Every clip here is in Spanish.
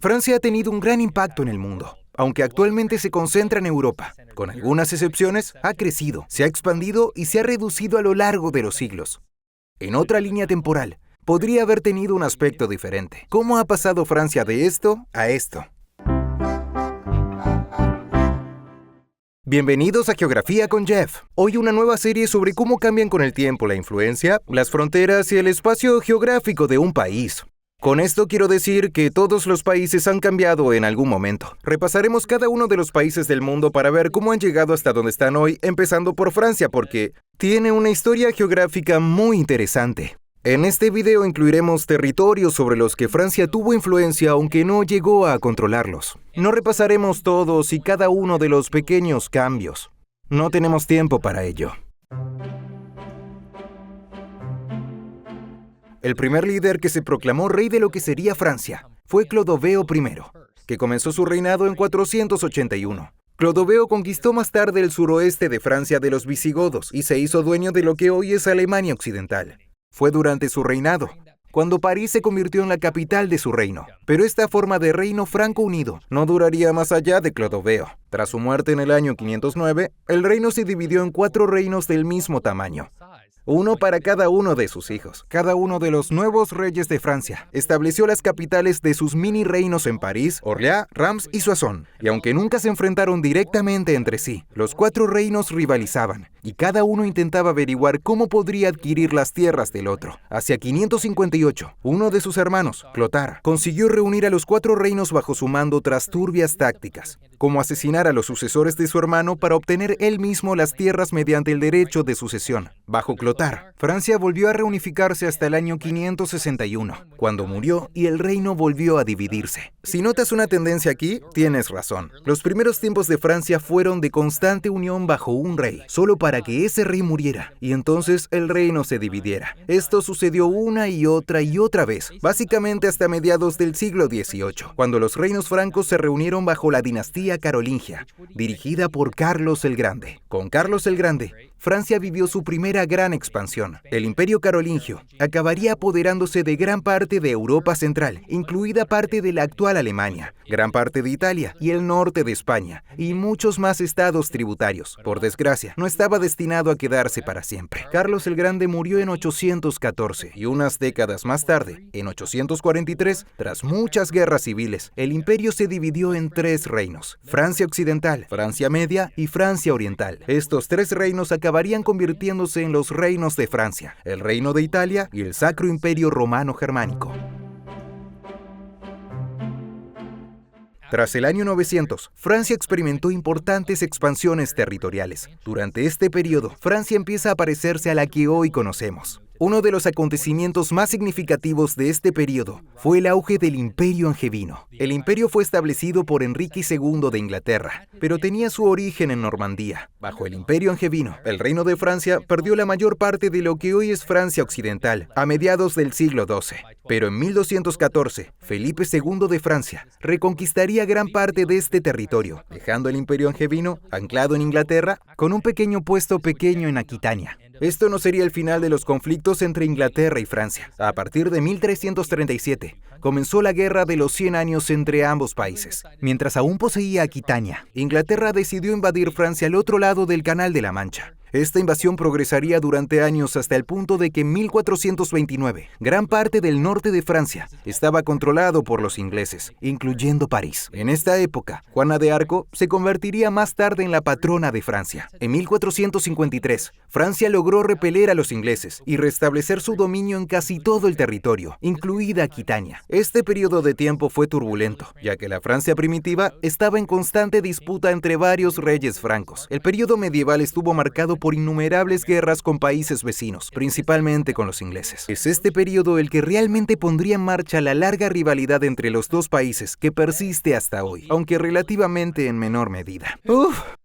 Francia ha tenido un gran impacto en el mundo. Aunque actualmente se concentra en Europa, con algunas excepciones, ha crecido, se ha expandido y se ha reducido a lo largo de los siglos. En otra línea temporal, podría haber tenido un aspecto diferente. ¿Cómo ha pasado Francia de esto a esto? Bienvenidos a Geografía con Jeff. Hoy una nueva serie sobre cómo cambian con el tiempo la influencia, las fronteras y el espacio geográfico de un país. Con esto quiero decir que todos los países han cambiado en algún momento. Repasaremos cada uno de los países del mundo para ver cómo han llegado hasta donde están hoy, empezando por Francia, porque tiene una historia geográfica muy interesante. En este video incluiremos territorios sobre los que Francia tuvo influencia aunque no llegó a controlarlos. No repasaremos todos y cada uno de los pequeños cambios. No tenemos tiempo para ello. El primer líder que se proclamó rey de lo que sería Francia fue Clodoveo I, que comenzó su reinado en 481. Clodoveo conquistó más tarde el suroeste de Francia de los visigodos y se hizo dueño de lo que hoy es Alemania Occidental. Fue durante su reinado cuando París se convirtió en la capital de su reino. Pero esta forma de reino franco unido no duraría más allá de Clodoveo. Tras su muerte en el año 509, el reino se dividió en 4 reinos del mismo tamaño. Uno para cada uno de sus hijos. Cada uno de los nuevos reyes de Francia estableció las capitales de sus mini reinos en París, Orléans, Reims y Soissons. Y aunque nunca se enfrentaron directamente entre sí, los 4 reinos rivalizaban, y cada uno intentaba averiguar cómo podría adquirir las tierras del otro. Hacia 558, uno de sus hermanos, Clotaire, consiguió reunir a los 4 reinos bajo su mando tras turbias tácticas, como asesinar a los sucesores de su hermano para obtener él mismo las tierras mediante el derecho de sucesión. Bajo Clotaire, Francia volvió a reunificarse hasta el año 561, cuando murió y el reino volvió a dividirse. Si notas una tendencia aquí, tienes razón. Los primeros tiempos de Francia fueron de constante unión bajo un rey, solo para que ese rey muriera, y entonces el reino se dividiera. Esto sucedió una y otra vez, básicamente hasta mediados del siglo XVIII, cuando los reinos francos se reunieron bajo la dinastía carolingia, dirigida por Carlos el Grande. Con Carlos el Grande, Francia vivió su primera gran expansión. El Imperio Carolingio acabaría apoderándose de gran parte de Europa Central, incluida parte de la actual Alemania, gran parte de Italia y el norte de España, y muchos más estados tributarios. Por desgracia, no estaba destinado a quedarse para siempre. Carlos el Grande murió en 814 y unas décadas más tarde, en 843, tras muchas guerras civiles, el imperio se dividió en 3 reinos: Francia Occidental, Francia Media y Francia Oriental. Estos 3 reinos acabarían convirtiéndose en los reinos de Francia, el reino de Italia y el Sacro Imperio Romano Germánico. Tras el año 900, Francia experimentó importantes expansiones territoriales. Durante este periodo, Francia empieza a parecerse a la que hoy conocemos. Uno de los acontecimientos más significativos de este periodo fue el auge del Imperio Angevino. El imperio fue establecido por Enrique II de Inglaterra, pero tenía su origen en Normandía. Bajo el Imperio Angevino, el reino de Francia perdió la mayor parte de lo que hoy es Francia Occidental a mediados del siglo XII. Pero en 1214, Felipe II de Francia reconquistaría gran parte de este territorio, dejando el Imperio Angevino anclado en Inglaterra con un pequeño puesto en Aquitania. Esto no sería el final de los conflictos entre Inglaterra y Francia. A partir de 1337, comenzó la Guerra de los 100 años entre ambos países. Mientras aún poseía Aquitania, Inglaterra decidió invadir Francia al otro lado del Canal de la Mancha. Esta invasión progresaría durante años hasta el punto de que en 1429, gran parte del norte de Francia estaba controlado por los ingleses, incluyendo París. En esta época, Juana de Arco se convertiría más tarde en la patrona de Francia. En 1453, Francia logró repeler a los ingleses y restablecer su dominio en casi todo el territorio, incluida Aquitania. Este periodo de tiempo fue turbulento, ya que la Francia primitiva estaba en constante disputa entre varios reyes francos. El periodo medieval estuvo marcado por innumerables guerras con países vecinos, principalmente con los ingleses. Es este periodo el que realmente pondría en marcha la larga rivalidad entre los dos países que persiste hasta hoy, aunque relativamente en menor medida.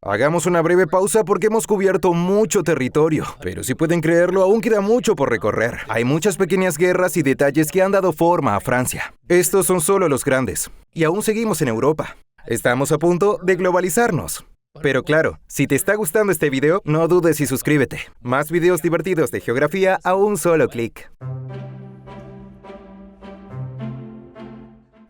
Hagamos una breve pausa porque hemos cubierto mucho territorio, pero si pueden creerlo, aún queda mucho por recorrer. Hay muchas pequeñas guerras y detalles que han dado forma a Francia. Estos son solo los grandes, y aún seguimos en Europa. Estamos a punto de globalizarnos. Pero claro, si te está gustando este video, no dudes y suscríbete. Más videos divertidos de geografía a un solo clic.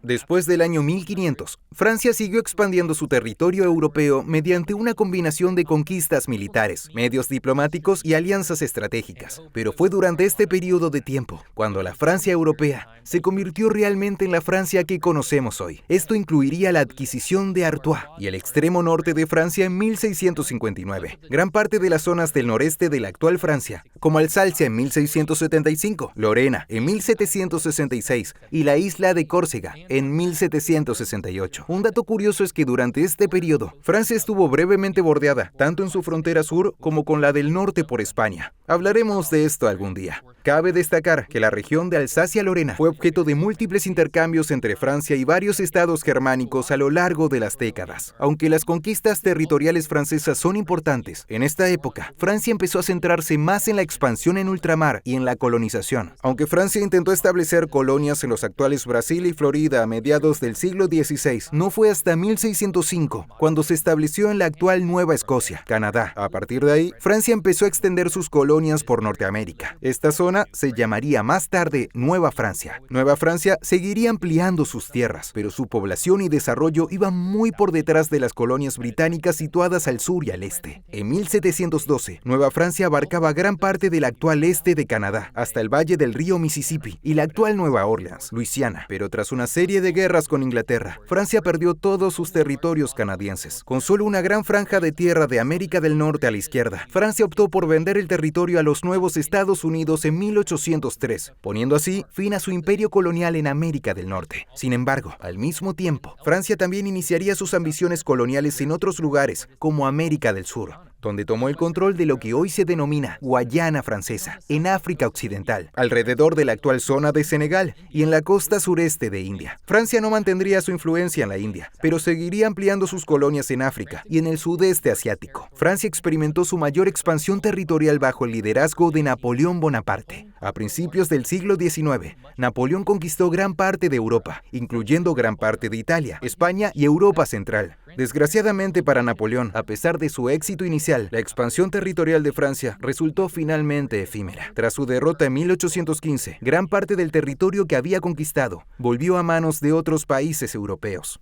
Después del año 1500, Francia siguió expandiendo su territorio europeo mediante una combinación de conquistas militares, medios diplomáticos y alianzas estratégicas. Pero fue durante este periodo de tiempo cuando la Francia europea se convirtió realmente en la Francia que conocemos hoy. Esto incluiría la adquisición de Artois y el extremo norte de Francia en 1659, gran parte de las zonas del noreste de la actual Francia, como Alsacia en 1675, Lorena en 1766 y la isla de Córcega en 1768. Un dato curioso es que durante este periodo, Francia estuvo brevemente bordeada, tanto en su frontera sur como con la del norte por España. Hablaremos de esto algún día. Cabe destacar que la región de Alsacia-Lorena fue objeto de múltiples intercambios entre Francia y varios estados germánicos a lo largo de las décadas. Aunque las conquistas territoriales francesas son importantes, en esta época, Francia empezó a centrarse más en la expansión en ultramar y en la colonización. Aunque Francia intentó establecer colonias en los actuales Brasil y Florida a mediados del siglo XVI, no fue hasta 1605 cuando se estableció en la actual Nueva Escocia, Canadá. A partir de ahí, Francia empezó a extender sus colonias por Norteamérica. Esta zona se llamaría más tarde Nueva Francia. Nueva Francia seguiría ampliando sus tierras, pero su población y desarrollo iban muy por detrás de las colonias británicas situadas al sur y al este. En 1712, Nueva Francia abarcaba gran parte del actual este de Canadá, hasta el valle del río Mississippi y la actual Nueva Orleans, Luisiana. Pero tras una serie de guerras con Inglaterra, Francia perdió todos sus territorios canadienses. Con solo una gran franja de tierra de América del Norte a la izquierda, Francia optó por vender el territorio a los nuevos Estados Unidos en 1803, poniendo así fin a su imperio colonial en América del Norte. Sin embargo, al mismo tiempo, Francia también iniciaría sus ambiciones coloniales en otros lugares, como América del Sur, donde tomó el control de lo que hoy se denomina Guayana Francesa, en África Occidental, alrededor de la actual zona de Senegal y en la costa sureste de India. Francia no mantendría su influencia en la India, pero seguiría ampliando sus colonias en África y en el sudeste asiático. Francia experimentó su mayor expansión territorial bajo el liderazgo de Napoleón Bonaparte. A principios del siglo XIX, Napoleón conquistó gran parte de Europa, incluyendo gran parte de Italia, España y Europa Central. Desgraciadamente para Napoleón, a pesar de su éxito inicial, la expansión territorial de Francia resultó finalmente efímera. Tras su derrota en 1815, gran parte del territorio que había conquistado volvió a manos de otros países europeos.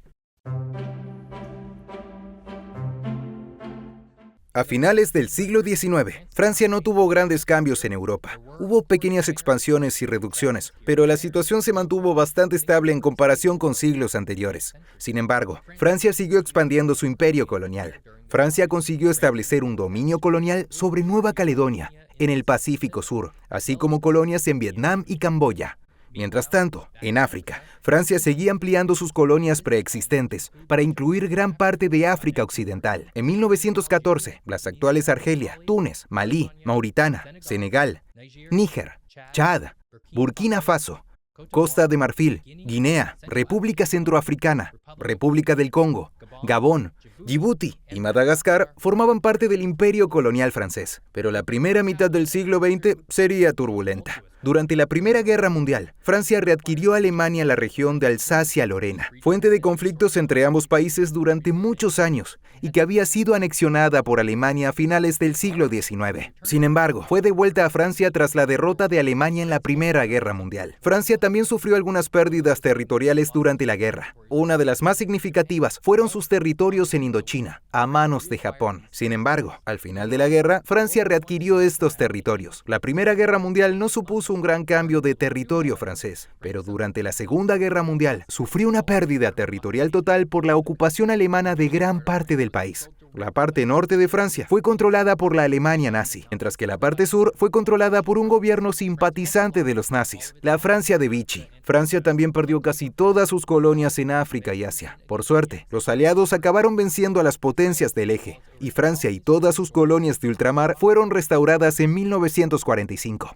A finales del siglo XIX, Francia no tuvo grandes cambios en Europa. Hubo pequeñas expansiones y reducciones, pero la situación se mantuvo bastante estable en comparación con siglos anteriores. Sin embargo, Francia siguió expandiendo su imperio colonial. Francia consiguió establecer un dominio colonial sobre Nueva Caledonia, en el Pacífico Sur, así como colonias en Vietnam y Camboya. Mientras tanto, en África, Francia seguía ampliando sus colonias preexistentes para incluir gran parte de África Occidental. En 1914, las actuales Argelia, Túnez, Malí, Mauritania, Senegal, Níger, Chad, Burkina Faso, Costa de Marfil, Guinea, República Centroafricana, República del Congo, Gabón, Djibouti y Madagascar formaban parte del imperio colonial francés, pero la primera mitad del siglo XX sería turbulenta. Durante la Primera Guerra Mundial, Francia readquirió a Alemania la región de Alsacia-Lorena, fuente de conflictos entre ambos países durante muchos años y que había sido anexionada por Alemania a finales del siglo XIX. Sin embargo, fue devuelta a Francia tras la derrota de Alemania en la Primera Guerra Mundial. Francia también sufrió algunas pérdidas territoriales durante la guerra. Una de las más significativas fueron sus territorios en Indochina, a manos de Japón. Sin embargo, al final de la guerra, Francia readquirió estos territorios. La Primera Guerra Mundial no supuso un gran cambio de territorio francés, pero durante la Segunda Guerra Mundial sufrió una pérdida territorial total por la ocupación alemana de gran parte del país. La parte norte de Francia fue controlada por la Alemania nazi, mientras que la parte sur fue controlada por un gobierno simpatizante de los nazis, la Francia de Vichy. Francia también perdió casi todas sus colonias en África y Asia. Por suerte, los aliados acabaron venciendo a las potencias del eje, y Francia y todas sus colonias de ultramar fueron restauradas en 1945.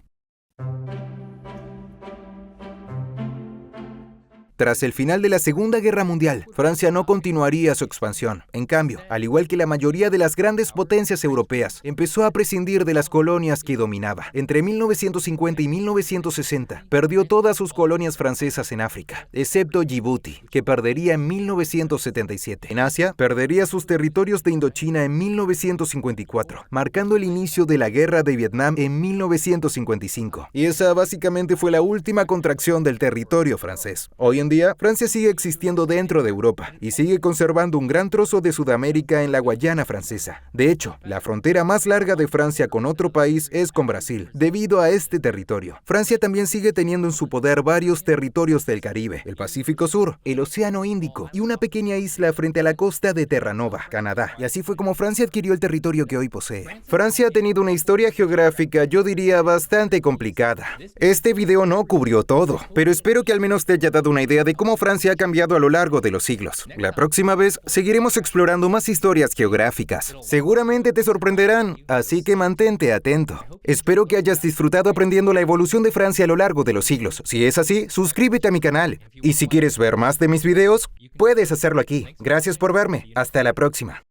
Tras el final de la Segunda Guerra Mundial, Francia no continuaría su expansión. En cambio, al igual que la mayoría de las grandes potencias europeas, empezó a prescindir de las colonias que dominaba. Entre 1950 y 1960, perdió todas sus colonias francesas en África, excepto Djibouti, que perdería en 1977. En Asia, perdería sus territorios de Indochina en 1954, marcando el inicio de la Guerra de Vietnam en 1955. Y esa básicamente fue la última contracción del territorio francés. Hoy en día, Francia sigue existiendo dentro de Europa y sigue conservando un gran trozo de Sudamérica en la Guayana Francesa. De hecho, la frontera más larga de Francia con otro país es con Brasil, debido a este territorio. Francia también sigue teniendo en su poder varios territorios del Caribe, el Pacífico Sur, el Océano Índico y una pequeña isla frente a la costa de Terranova, Canadá. Y así fue como Francia adquirió el territorio que hoy posee. Francia ha tenido una historia geográfica, yo diría, bastante complicada. Este video no cubrió todo, pero espero que al menos te haya dado una idea de cómo Francia ha cambiado a lo largo de los siglos. La próxima vez seguiremos explorando más historias geográficas. Seguramente te sorprenderán, así que mantente atento. Espero que hayas disfrutado aprendiendo la evolución de Francia a lo largo de los siglos. Si es así, suscríbete a mi canal. Y si quieres ver más de mis videos, puedes hacerlo aquí. Gracias por verme. Hasta la próxima.